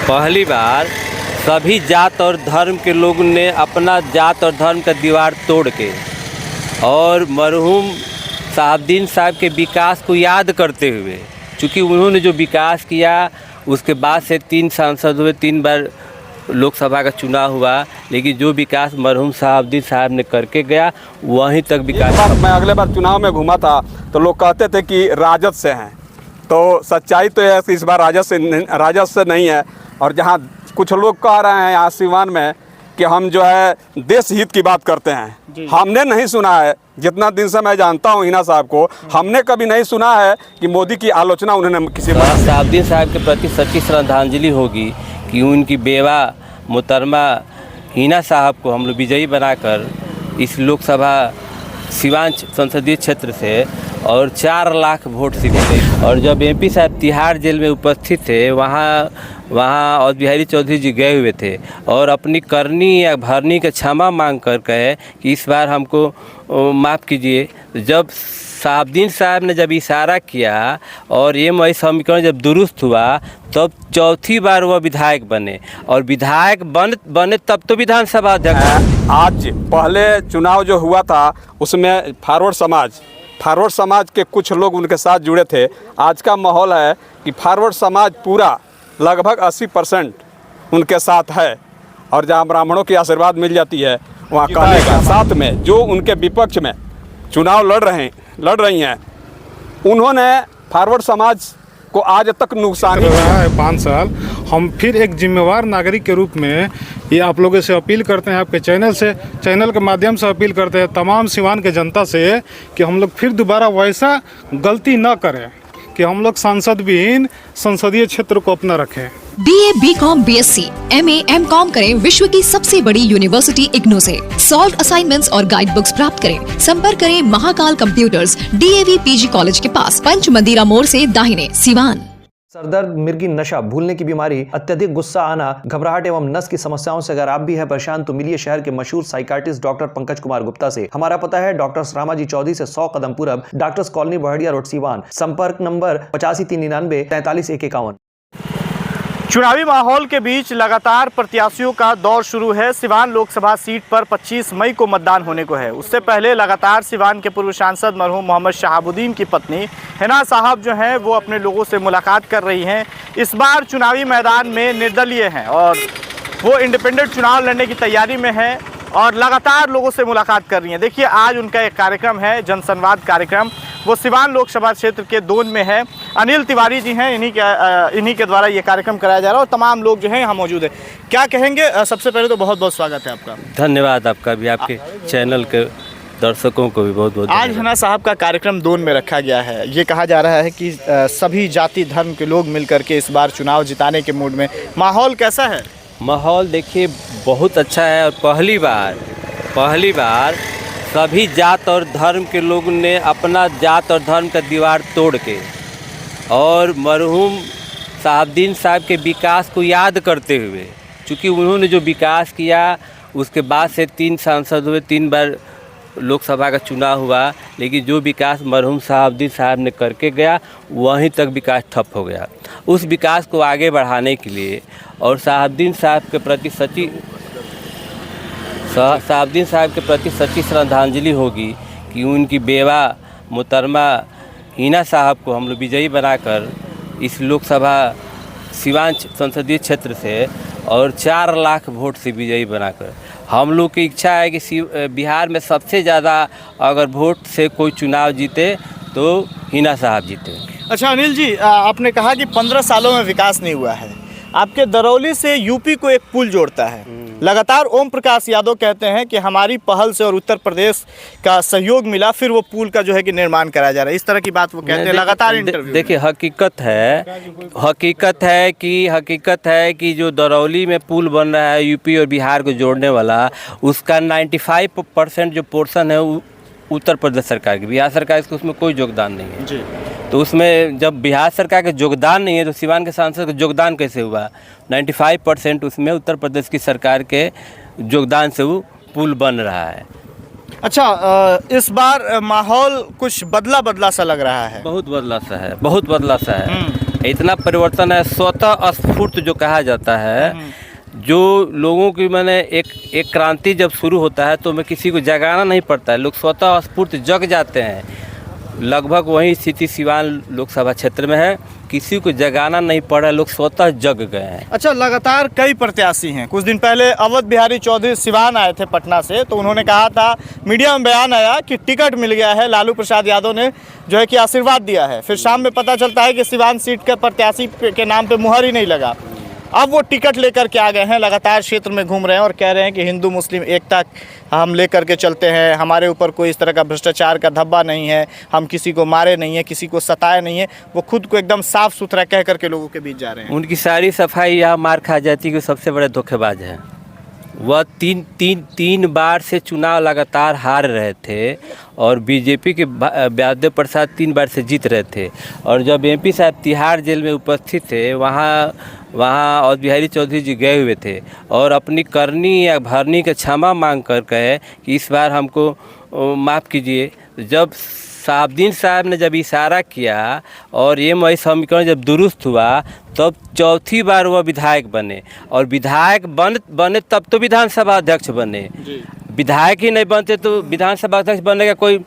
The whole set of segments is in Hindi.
पहली बार सभी जात और धर्म के लोगों ने अपना जात और धर्म का दीवार तोड़ के और मरहूम शहाबुद्दीन साहब के विकास को याद करते हुए, चूँकि उन्होंने जो विकास किया उसके बाद से 3 सांसद हुए, 3 बार लोकसभा का चुनाव हुआ, लेकिन जो विकास मरहूम शहाबुद्दीन साहब ने करके गया वहीं तक विकास। मैं अगले बार चुनाव में घूमा था तो लोग कहते थे कि राजद से हैं, तो सच्चाई तो है कि इस बार राजद से नहीं है। और जहाँ कुछ लोग कह रहे हैं यहाँ सिवान में कि हम जो है देश हित की बात करते हैं, हमने नहीं सुना है। जितना दिन से मैं जानता हूँ हिना साहब को, हमने कभी नहीं सुना है कि मोदी की आलोचना उन्होंने किसी शहाबुद्दीन साहब के प्रति सच्ची श्रद्धांजलि होगी कि उनकी बेवा मोहतरमा हिना साहब को हम लोग विजयी बनाकर इस लोकसभा सिवान संसदीय क्षेत्र से और 4 लाख वोट से जीते। और जब एमपी साहब तिहाड़ जेल में उपस्थित थे, वहाँ अवध बिहारी चौधरी जी गए हुए थे और अपनी करनी या भरनी का क्षमा मांग कर कहे कि इस बार हमको माफ़ कीजिए। जब शहाबुद्दीन साहब ने जब इशारा किया और ये मई समीकरण जब दुरुस्त हुआ तब चौथी बार वह विधायक बने, और विधायक बने तब तो विधानसभा अध्यक्ष। आज पहले चुनाव जो हुआ था उसमें फारवर्ड समाज के कुछ लोग उनके साथ जुड़े थे। आज का माहौल है कि फारवर्ड समाज पूरा लगभग 80% उनके साथ है, और जहाँ ब्राह्मणों की आशीर्वाद मिल जाती है वहाँ कहने का। साथ में जो उनके विपक्ष में चुनाव लड़ रही हैं, उन्होंने फारवर्ड समाज को आज तक नुकसान रहा है 5 साल। हम फिर एक जिम्मेवार नागरिक के रूप में ये आप लोगों से अपील करते हैं, आपके चैनल के माध्यम से अपील करते हैं तमाम सिवान के जनता से कि हम लोग फिर दोबारा वैसा गलती न करें कि हम लोग सांसद विहीन संसदीय क्षेत्र को अपना रखें। BA, BCom, BSc, MA, MCom करें विश्व की सबसे बड़ी यूनिवर्सिटी इग्नू से। सॉल्व असाइनमेंट्स और गाइड बुक्स प्राप्त करें। संपर्क करें Mahakal computers, DAV PG college के पास, पंच मंदिरा मोड़ से दाहिने, सिवान। सरदर्द, मिर्गी, नशा, भूलने की बीमारी, अत्यधिक गुस्सा आना, घबराहट एवं नस की समस्याओं से अगर आप भी हैं परेशान तो मिलिए शहर के मशहूर साइकाट्रिस्ट डॉक्टर पंकज कुमार गुप्ता से। हमारा पता है डॉक्टर रामाजी चौधरी से 100 कदम पूरब, doctors colony Bahadiya road, Siwan. संपर्क नंबर 85 399 43 151। चुनावी माहौल के बीच लगातार प्रत्याशियों का दौर शुरू है। सिवान लोकसभा सीट पर 25 मई को मतदान होने को है। उससे पहले लगातार सिवान के पूर्व सांसद मरहूम मोहम्मद शहाबुद्दीन की पत्नी हिना साहब जो हैं वो अपने लोगों से मुलाकात कर रही हैं। इस बार चुनावी मैदान में निर्दलीय हैं और वो इंडिपेंडेंट चुनाव लड़ने की तैयारी में है और लगातार लोगों से मुलाकात कर रही हैं। देखिए आज उनका एक कार्यक्रम है, जनसंवाद कार्यक्रम, वो सिवान लोकसभा क्षेत्र के दोन में है। अनिल तिवारी जी हैं, इन्हीं के द्वारा ये कार्यक्रम कराया जा रहा है और तमाम लोग जो हैं यहाँ मौजूद हैं। क्या कहेंगे? सबसे पहले तो बहुत बहुत स्वागत है आपका। धन्यवाद आपका भी, आपके चैनल के दर्शकों को भी बहुत बहुत। आज हिना साहब का कार्यक्रम दोन में रखा गया है। ये कहा जा रहा है कि सभी जाति धर्म के लोग मिलकर के इस बार चुनाव जिताने के मूड में। माहौल कैसा है? माहौल देखिए बहुत अच्छा है, और पहली बार सभी जात और धर्म के लोगों ने अपना जात और धर्म का दीवार तोड़ के और मरहूम शहाबुद्दीन साहब के विकास को याद करते हुए, चूँकि उन्होंने जो विकास किया उसके बाद से 3 सांसद हुए, 3 बार लोकसभा का चुनाव हुआ, लेकिन जो विकास मरहूम शहाबुद्दीन साहब ने करके गया वहीं तक विकास ठप हो गया। उस विकास को आगे बढ़ाने के लिए और शहाबुद्दीन साहब के प्रति सच्ची श्रद्धांजलि होगी कि उनकी बेवा मोहतरमा हिना साहब को हम लोग विजयी बनाकर इस लोकसभा सिवान संसदीय क्षेत्र से और 4 लाख वोट से विजयी बनाकर। हम लोग की इच्छा है कि बिहार में सबसे ज़्यादा अगर वोट से कोई चुनाव जीते तो हिना साहब जीते। अच्छा अनिल जी, आपने कहा कि 15 सालों में विकास नहीं हुआ है। आपके दरौली से यूपी को एक पुल जोड़ता है। लगातार ओम प्रकाश यादव कहते हैं कि हमारी पहल से और उत्तर प्रदेश का सहयोग मिला, फिर वो पुल का जो है कि निर्माण कराया जा रहा है। इस तरह की बात वो कहते हैं लगातार इंटरव्यू। देखिए हकीकत है कि जो दरौली में पुल बन रहा है यूपी और बिहार को जोड़ने वाला, उसका 95% जो पोर्शन है उत्तर प्रदेश सरकार की। बिहार सरकार इसको उसमें कोई योगदान नहीं है जी। तो उसमें जब बिहार सरकार का योगदान नहीं है तो सिवान के सांसद का योगदान कैसे हुआ? 95% उसमें उत्तर प्रदेश की सरकार के योगदान से वो पुल बन रहा है। अच्छा, इस बार माहौल कुछ बदला सा लग रहा है। बहुत बदला सा है। इतना परिवर्तन है, स्वतः स्फूर्त जो कहा जाता है, जो लोगों की मैंने एक क्रांति जब शुरू होता है तो मैं किसी को जगाना नहीं पड़ता है, लोग स्वतः स्फूर्त जग जाते हैं। लगभग वही स्थिति सिवान लोकसभा क्षेत्र में है, किसी को जगाना नहीं पड़ा, लोग स्वतः जग गए हैं। अच्छा, लगातार कई प्रत्याशी हैं। कुछ दिन पहले अवध बिहारी चौधरी सिवान आए थे पटना से, तो उन्होंने कहा था, मीडिया में बयान आया कि टिकट मिल गया है, लालू प्रसाद यादव ने जो है कि आशीर्वाद दिया है। फिर शाम में पता चलता है कि सिवान सीट के प्रत्याशी के नाम पे मुहर ही नहीं लगा। अब वो टिकट लेकर के आ गए हैं, लगातार क्षेत्र में घूम रहे हैं और कह रहे हैं कि हिंदू मुस्लिम एकता हम लेकर के चलते हैं, हमारे ऊपर कोई इस तरह का भ्रष्टाचार का धब्बा नहीं है, हम किसी को मारे नहीं है, किसी को सताए नहीं है। वो खुद को एकदम साफ सुथरा कह करके लोगों के बीच जा रहे हैं। उनकी सारी सफाई यहाँ मार खा जाती कि सबसे बड़े धोखेबाज हैं। वह तीन बार से चुनाव लगातार हार रहे थे और बीजेपी के व्यादेव प्रसाद 3 बार से जीत रहे थे। और जब एमपी साहब तिहाड़ जेल में उपस्थित थे, वहाँ अवध बिहारी चौधरी जी गए हुए थे और अपनी करनी या भरनी का क्षमा मांग कर कहे कि इस बार हमको माफ़ कीजिए। जब साहबुद्दीन साहब ने जब इशारा किया और ये मई समीकरण जब दुरुस्त हुआ, तब चौथी बार वह विधायक बने और विधायक बने तब तो विधानसभा अध्यक्ष बने। विधायक ही नहीं बनते तो विधानसभा अध्यक्ष बनने का कोई।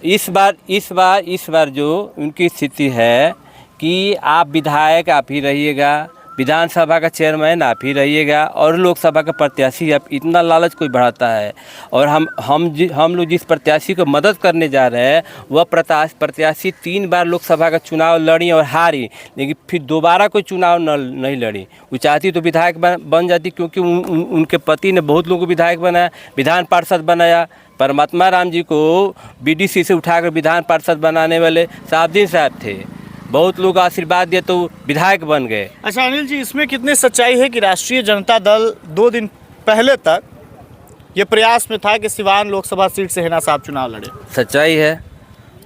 इस बार जो उनकी स्थिति है कि आप विधायक आप ही रहिएगा, विधानसभा का चेयरमैन आप ही रहिएगा और लोकसभा का प्रत्याशी आप। इतना लालच कोई बढ़ाता है। और हम लोग जिस प्रत्याशी को मदद करने जा रहे हैं, वह प्रत्याशी 3 बार लोकसभा का चुनाव लड़ी और हारी, लेकिन फिर दोबारा कोई चुनाव नहीं लड़ी। वो चाहती तो विधायक बन जाती, क्योंकि उनके पति ने बहुत लोगों को विधायक बनाया, विधान पार्षद बनाया। परमात्मा राम जी को बीडीसी से उठाकर विधान पार्षद बनाने वाले साहबुद्दीन साहब थे। बहुत लोग आशीर्वाद दिए तो विधायक बन गए। अच्छा अनिल जी, इसमें कितनी सच्चाई है कि राष्ट्रीय जनता दल 2 दिन पहले तक ये प्रयास में था कि सिवान लोकसभा सीट से हिना साहब चुनाव लड़े? सच्चाई है।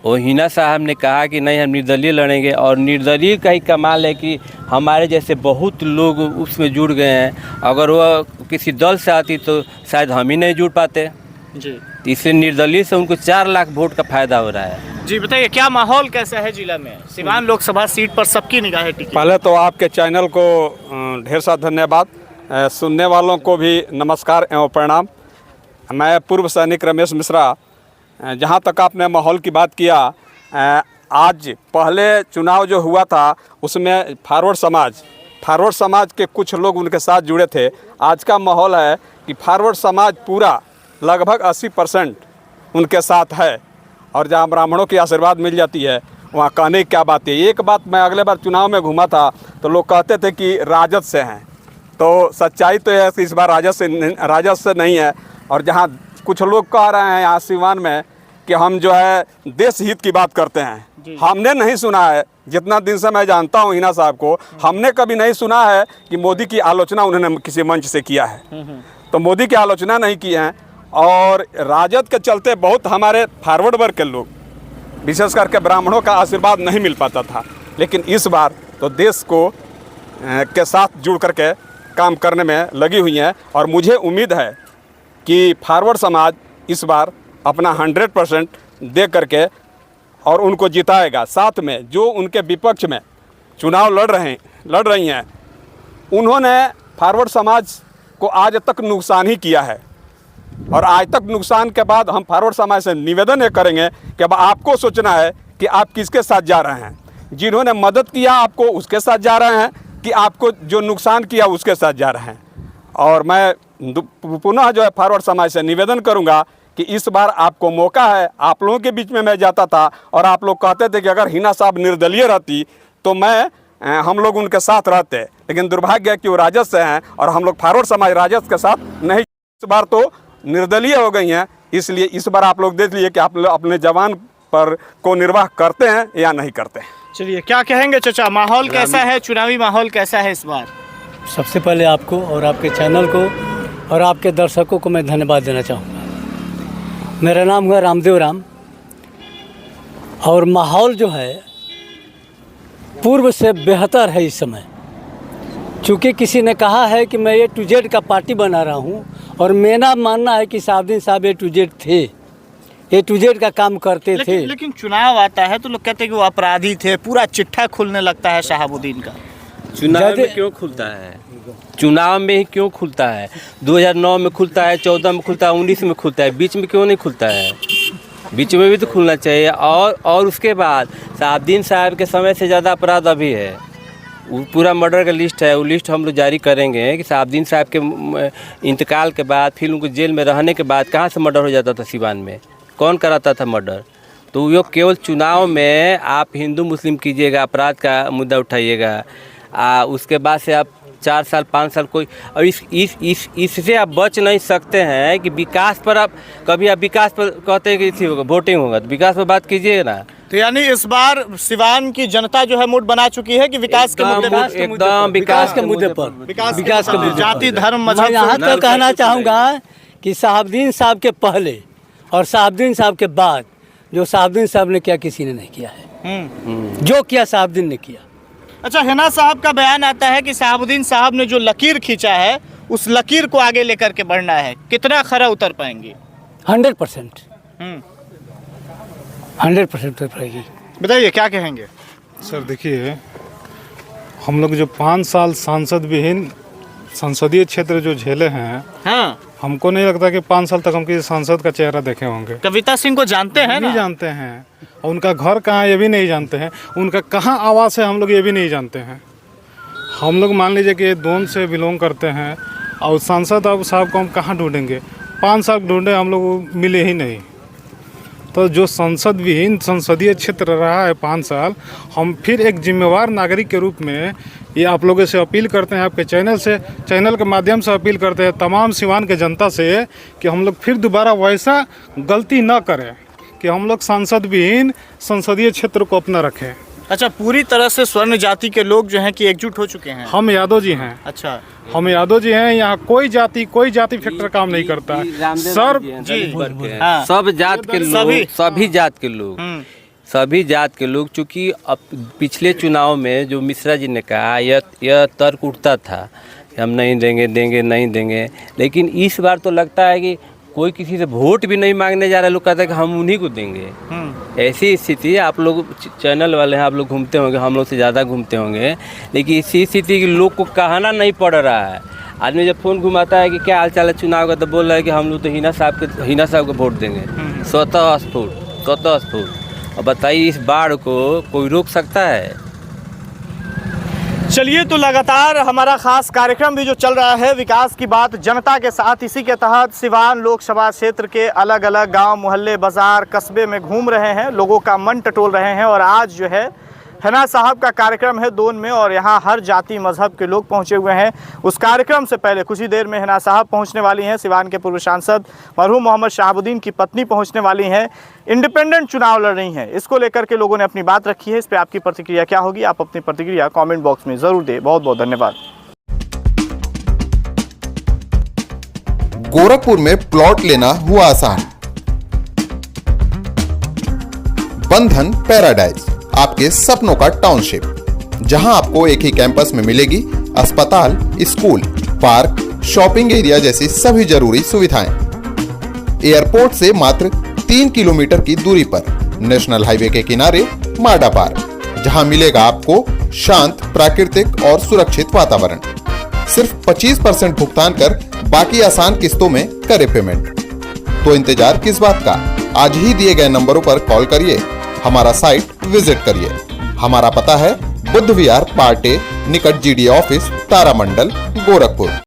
वो हिना साहब ने कहा कि नहीं, हम निर्दलीय लड़ेंगे, और निर्दलीय का ही कमाल है कि हमारे जैसे बहुत लोग उसमें जुड़ गए हैं। अगर वह किसी दल से आती तो शायद हम ही नहीं जुड़ पाते जी। इससे निर्दलीय से उनको 4 लाख वोट का फायदा हो रहा है। जी बताइए, क्या माहौल कैसा है जिला में? सिवान लोकसभा सीट पर सबकी निगाहें टिकी। पहले तो आपके चैनल को ढेर सारा धन्यवाद, सुनने वालों को भी नमस्कार एवं प्रणाम। मैं पूर्व सैनिक रमेश मिश्रा। जहाँ तक आपने माहौल की बात किया, आज पहले चुनाव जो हुआ था उसमें फारवर्ड समाज के कुछ लोग उनके साथ जुड़े थे। आज का माहौल है कि फारवर्ड समाज पूरा लगभग 80% उनके साथ है। और जहाँ ब्राह्मणों की आशीर्वाद मिल जाती है, वहाँ कहने की क्या बात है। एक बात, मैं अगले बार चुनाव में घूमा था तो लोग कहते थे कि राजद से हैं, तो सच्चाई तो है कि इस बार राजद से नहीं है। और जहाँ कुछ लोग कह रहे हैं यहाँ सिवान में कि हम जो है देश हित की बात करते हैं, हमने नहीं सुना है। जितना दिन से मैं जानता हूँ हिना साहब को, हमने कभी नहीं सुना है कि मोदी की आलोचना उन्होंने किसी मंच से किया है। तो मोदी की आलोचना नहीं की है। और राजद के चलते बहुत हमारे फॉरवर्ड वर्ग के लोग, विशेष करके ब्राह्मणों का आशीर्वाद नहीं मिल पाता था। लेकिन इस बार तो देश को के साथ जुड़ करके काम करने में लगी हुई हैं। और मुझे उम्मीद है कि फॉरवर्ड समाज इस बार अपना 100% दे करके और उनको जिताएगा। साथ में जो उनके विपक्ष में चुनाव लड़ रही हैं, उन्होंने फॉरवर्ड समाज को आज तक नुकसान ही किया है। और आज तक नुकसान के बाद हम फॉरवर्ड समाज से निवेदन ये करेंगे कि अब आपको सोचना है कि आप किसके साथ जा रहे हैं। जिन्होंने मदद किया आपको, उसके साथ जा रहे हैं, कि आपको जो नुकसान किया उसके साथ जा रहे हैं। और मैं पुनः जो है फॉरवर्ड समाज से निवेदन करूंगा कि इस बार आपको मौका है। आप लोगों के बीच में मैं जाता था और आप लोग कहते थे कि अगर हिना साहब निर्दलीय रहती तो हम लोग उनके साथ रहते, लेकिन दुर्भाग्य है कि वो राजद से हैं और हम लोग फॉरवर्ड समाज राजद के साथ नहीं। इस बार तो निर्दलीय हो गई हैं, इसलिए इस बार आप लोग देख लिए कि आप अपने जवान पर को निर्वाह करते हैं या नहीं करते हैं। चलिए, क्या कहेंगे चाचा, माहौल कैसा है, चुनावी माहौल कैसा है इस बार? सबसे पहले आपको और आपके चैनल को और आपके दर्शकों को मैं धन्यवाद देना चाहूँगा। मेरा नाम हुआ रामदेव राम। और माहौल जो है पूर्व से बेहतर है इस समय। चूँकि किसी ने कहा है कि मैं A to Z का पार्टी बना रहा हूँ, और मेरा मानना है कि साहबुद्दीन साहब A to Z थे। A to Z का काम करते थे। लेकिन चुनाव आता है तो लोग कहते हैं कि वो अपराधी थे, पूरा चिट्ठा खुलने लगता है शहाबुद्दीन का। चुनाव में क्यों खुलता है? चुनाव में ही क्यों खुलता है? 2009 में खुलता है, 14 में खुलता है, 19 में खुलता है, बीच में क्यों नहीं खुलता है? बीच में भी तो खुलना चाहिए। और उसके बाद शहाबुद्दीन साहब के समय से ज़्यादा अपराध अभी है। वो पूरा मर्डर का लिस्ट है, वो लिस्ट हम लोग जारी करेंगे कि शहाबुद्दीन साहब के इंतकाल के बाद, फिर उनको जेल में रहने के बाद कहाँ से मर्डर हो जाता था सिवान में? कौन कराता था मर्डर? तो वो केवल चुनाव में आप हिंदू मुस्लिम कीजिएगा, अपराध का मुद्दा उठाइएगा, उसके बाद से आप 4 साल 5 साल कोई, और इससे आप बच नहीं सकते हैं कि विकास पर आप कभी आप विकास पर कहते हैं कि इसी होगा वोटिंग होगा, तो विकास पर बात कीजिए ना। तो यानी इस बार सिवान की जनता जो है मूड बना चुकी है कि विकास के मुद्दे पर, एकदम विकास के मुद्दे पर, विकास के मुद्दे, जाति धर्म मजहब। यहाँ तक कहना चाहूँगा कि शहाबुद्दीन साहब के पहले और शहाबुद्दीन साहब के बाद जो शहाबुद्दीन साहब ने किया किसी ने नहीं किया है। जो किया शहाबुद्दीन ने किया। अच्छा, हिना साहब का बयान आता है कि शहाबुद्दीन साहब ने जो लकीर खींचा है उस लकीर को आगे लेकर के बढ़ना है। कितना खरा उतर पाएंगे? 100%। 100% उतर पाएगी। बताइए क्या कहेंगे? सर देखिए, हम लोग जो 5 साल सांसद विहीन संसदीय क्षेत्र जो झेले हैं, हाँ, हमको नहीं लगता कि 5 साल तक हम किसी सांसद का चेहरा देखे होंगे। कविता सिंह को जानते हैं? नहीं जानते हैं। और उनका घर कहाँ है ये भी नहीं जानते हैं, उनका कहाँ आवास है हम लोग ये भी नहीं जानते हैं। हम लोग मान लीजिए कि दोन से बिलोंग करते हैं और सांसद अब साहब को हम कहाँ ढूंढेंगे? 5 साल ढूंढे हम लोग मिले ही नहीं। तो जो संसद विहीन संसदीय क्षेत्र रहा है 5 साल, हम फिर एक जिम्मेवार नागरिक के रूप में ये आप लोगों से अपील करते हैं, आपके चैनल के माध्यम से अपील करते हैं तमाम सिवान के जनता से कि हम लोग फिर दोबारा वैसा गलती न करें कि हम लोग सांसद विहीन संसदीय क्षेत्र को अपना रखें। अच्छा, पूरी तरह से स्वर्ण जाति के लोग जो हैं कि एकजुट हो चुके हैं। हम यादव जी हैं। अच्छा, हम यादव जी हैं। यहाँ कोई जाति फैक्टर काम नहीं करता है। सर जी, हाँ। सब जात के लोग, सभी जात के लोग, सभी जात के लोग, चूँकि अब पिछले चुनाव में जो मिश्रा जी ने कहा यह तर्क उठता था कि हम नहीं देंगे नहीं देंगे, लेकिन इस बार तो लगता है कि कोई किसी से वोट भी नहीं मांगने जा रहा है। लोग कहते हैं कि हम उन्हीं को देंगे। ऐसी स्थिति, आप लोग चैनल वाले हैं, आप लोग घूमते होंगे, हम लोग से ज़्यादा घूमते होंगे, लेकिन इसी स्थिति कि लोग को कहना नहीं पड़ रहा है। आदमी जब फ़ोन घुमाता है कि क्या हाल चाल है चुनाव का, तो बोल रहा है कि हम लोग तो हिना साहब को वोट देंगे। स्वतः स्फूर्त। और बताइए, इस बाढ़ को कोई रोक सकता है? चलिए, तो लगातार हमारा खास कार्यक्रम भी जो चल रहा है विकास की बात जनता के साथ, इसी के तहत सिवान लोकसभा क्षेत्र के अलग अलग गांव, मोहल्ले, बाजार, कस्बे में घूम रहे हैं, लोगों का मन टटोल रहे हैं। और आज जो है हिना साहब का कार्यक्रम है दोन में, और यहाँ हर जाति मजहब के लोग पहुँचे हुए हैं। उस कार्यक्रम से पहले कुछ ही देर में हिना साहब पहुँचने वाली हैं। सिवान के पूर्व सांसद मरहूम मोहम्मद शहाबुद्दीन की पत्नी पहुँचने वाली हैं। इंडिपेंडेंट चुनाव लड़ रही हैं, इसको लेकर के लोगों ने अपनी बात रखी है। इस पर आपकी प्रतिक्रिया क्या होगी? आप अपनी प्रतिक्रिया कमेंट बॉक्स में ज़रूर दें। बहुत बहुत धन्यवाद। गोरखपुर में प्लॉट लेना हुआ आसान। बंधन पैराडाइज, आपके सपनों का टाउनशिप, जहां आपको एक ही कैंपस में मिलेगी अस्पताल, स्कूल, पार्क, शॉपिंग एरिया जैसी सभी जरूरी सुविधाएं। एयरपोर्ट से मात्र 3 किलोमीटर की दूरी पर नेशनल हाईवे के किनारे माडा पार्क, जहां मिलेगा आपको शांत, प्राकृतिक और सुरक्षित वातावरण। सिर्फ 25% भुगतान कर बाकी आसान किस्तों में करे पेमेंट। तो इंतजार किस बात का? आज ही दिए गए नंबरों पर कॉल करिए, हमारा साइट विजिट करिए। हमारा पता है बुद्ध विहार पार्टे निकट GD ऑफिस, तारामंडल, गोरखपुर।